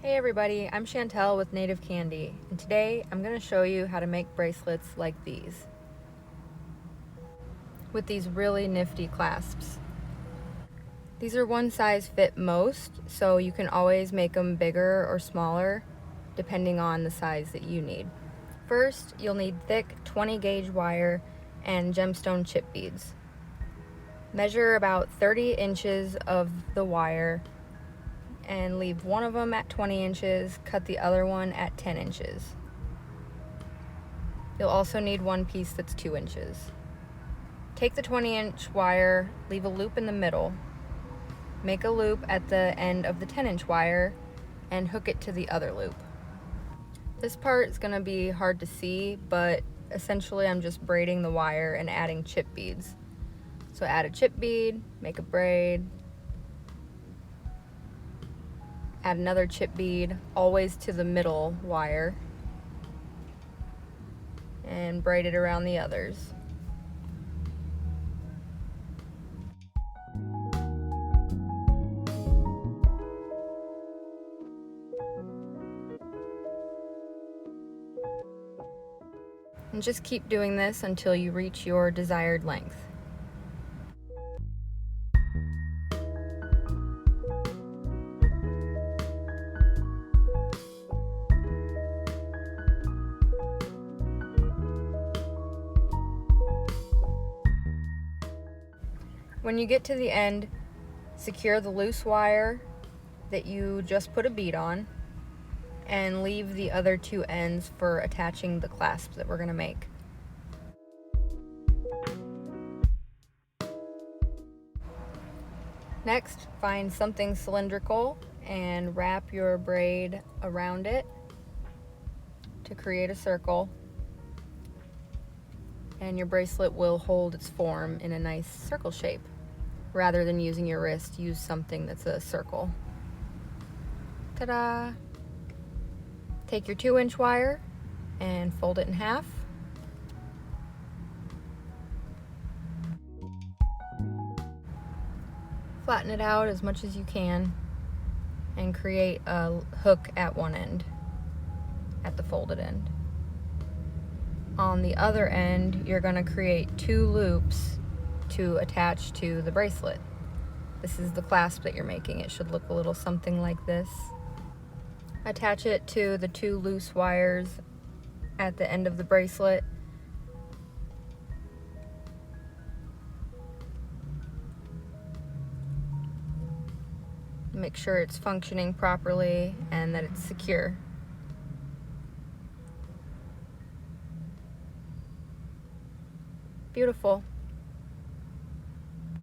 Hey everybody, I'm Chantel with Native Candy, and today I'm going to show you how to make bracelets like these with these really nifty clasps. These are one size fit most, so you can always make them bigger or smaller depending on the size that you need. First, you'll need thick 20 gauge wire and gemstone chip beads. Measure about 30 inches of the wire and leave one of them at 20 inches, cut the other one at 10 inches. You'll also need one piece that's 2 inches. Take the 20-inch wire, leave a loop in the middle, make a loop at the end of the 10-inch wire, and hook it to the other loop. This part is going to be hard to see, but essentially I'm just braiding the wire and adding chip beads. So add a chip bead, make a braid, add another chip bead, always to the middle wire, and braid it around the others. And just keep doing this until you reach your desired length. When you get to the end, secure the loose wire that you just put a bead on and leave the other two ends for attaching the clasps that we're going to make. Next, find something cylindrical and wrap your braid around it to create a circle, and your bracelet will hold its form in a nice circle shape. Rather than using your wrist, use something that's a circle. Ta-da! Take your 2-inch wire and fold it in half. Flatten it out as much as you can and create a hook at one end, at the folded end. On the other end, you're going to create 2 loops to attach to the bracelet. This is the clasp that you're making. It should look a little something like this. Attach it to the 2 loose wires at the end of the bracelet. Make sure it's functioning properly and that it's secure. Beautiful.